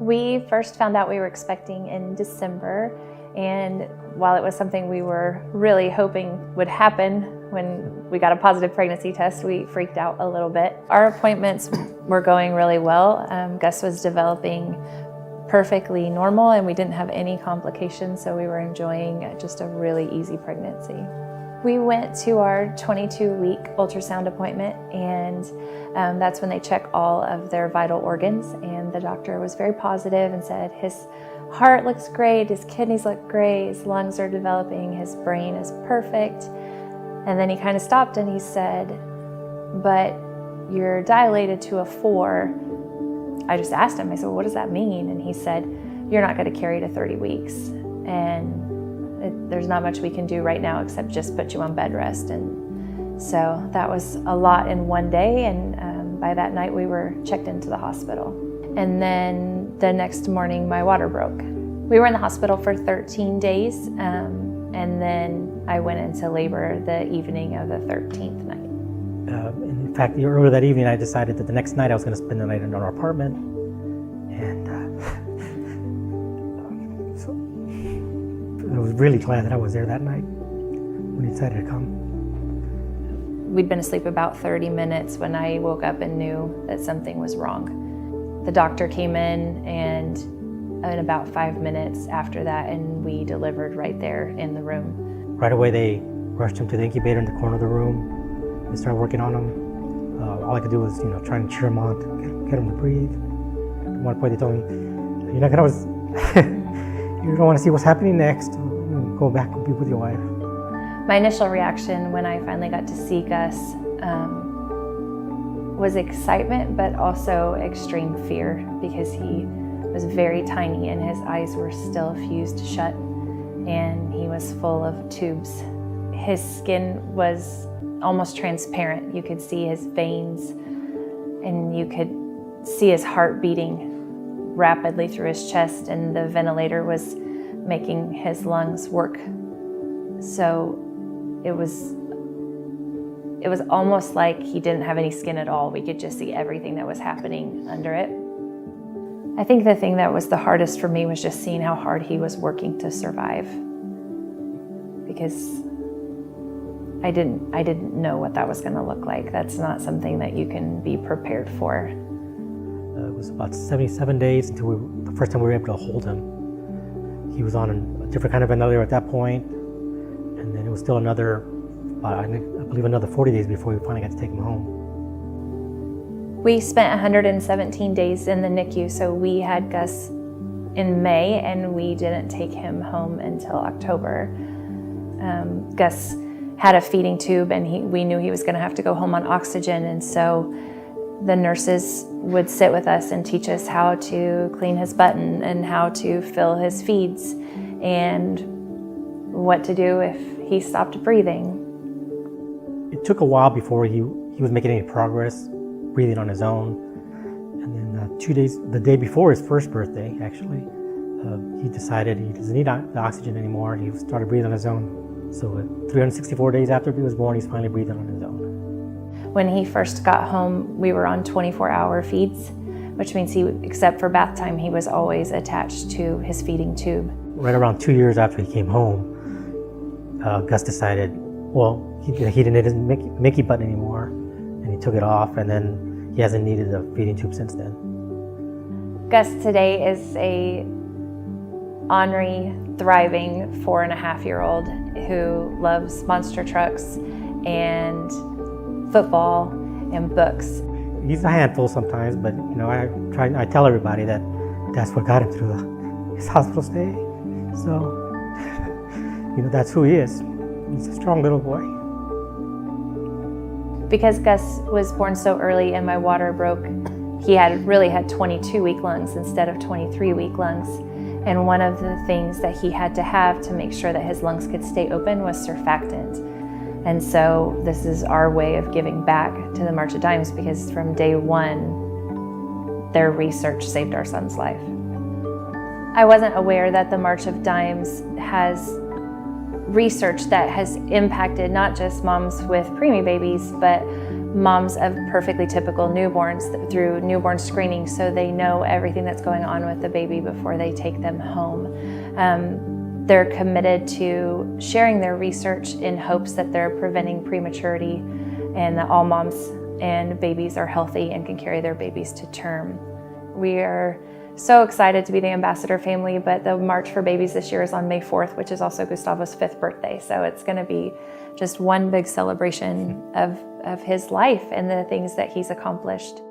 We first found out we were expecting in December, and while it was something we were really hoping would happen, when we got a positive pregnancy test, we freaked out a little bit. Our appointments were going really well. Gus was developing perfectly normal, and we didn't have any complications, so we were enjoying just a really easy pregnancy. We went to our 22-week ultrasound appointment, and that's when they check all of their vital organs, and the doctor was very positive and said his heart looks great, his kidneys look great, his lungs are developing, his brain is perfect. And then he kind of stopped and he said, but you're dilated to a 4. I just asked him, I said, well, what does that mean? And he said, you're not going to carry to 30 weeks. And there's not much we can do right now except just put you on bed rest. And so that was a lot in one day. And by that night, we were checked into the hospital. And then the next morning, my water broke. We were in the hospital for 13 days. And then I went into labor the evening of the 13th night. In fact, earlier that evening, I decided that the next night I was going to spend the night in our apartment. And so I was really glad that I was there that night when he decided to come. We'd been asleep about 30 minutes when I woke up and knew that something was wrong. The doctor came in about 5 minutes after that, and we delivered right there in the room. Right away, they rushed him to the incubator in the corner of the room. They started working on him. All I could do was, try and cheer him on, to get him to breathe. At one point, they told me, "You're not gonna, you don't want to see what's happening next. Go back and be with your wife." My initial reaction when I finally got to see Gus was excitement, but also extreme fear, because he was very tiny and his eyes were still fused shut, and he was full of tubes. His skin was almost transparent. You could see his veins, and you could see his heart beating rapidly through his chest, and the ventilator was making his lungs work. So it was almost like he didn't have any skin at all. We could just see everything that was happening under it. I think the thing that was the hardest for me was just seeing how hard he was working to survive, because I didn't know what that was going to look like. That's not something that you can be prepared for. It was about 77 days until the first time we were able to hold him. He was on a different kind of ventilator at that point, and then it was still another 40 days before we finally got to take him home. We spent 117 days in the NICU, so we had Gus in May, and we didn't take him home until October. Gus had a feeding tube, and we knew he was going to have to go home on oxygen, and so the nurses would sit with us and teach us how to clean his button and how to fill his feeds and what to do if he stopped breathing. It took a while before he was making any progress breathing on his own. And then 2 days, the day before his first birthday, actually, he decided he doesn't need the oxygen anymore. He started breathing on his own. So 364 days after he was born, he's finally breathing on his own. When he first got home, we were on 24-hour feeds, which means except for bath time, he was always attached to his feeding tube. Right around 2 years after he came home, Gus decided, he didn't need his Mickey button anymore, and he took it off, and then he hasn't needed a feeding tube since then. Gus today is a ornery, thriving 4.5-year-old who loves monster trucks and football and books. He's a handful sometimes, but I tell everybody that that's what got him through his hospital stay. So, that's who he is. He's a strong little boy. Because Gus was born so early and my water broke, he really had 22-week lungs instead of 23-week lungs. And one of the things that he had to have to make sure that his lungs could stay open was surfactant. And so this is our way of giving back to the March of Dimes, because from day one, their research saved our son's life. I wasn't aware that the March of Dimes has research that has impacted not just moms with preemie babies, but moms of perfectly typical newborns through newborn screening, so they know everything that's going on with the baby before they take them home. They're committed to sharing their research in hopes that they're preventing prematurity and that all moms and babies are healthy and can carry their babies to term. We are so excited to be the ambassador family, but the March for Babies this year is on May 4th, which is also Gustavo's 5th birthday. So it's going to be just one big celebration of his life and the things that he's accomplished.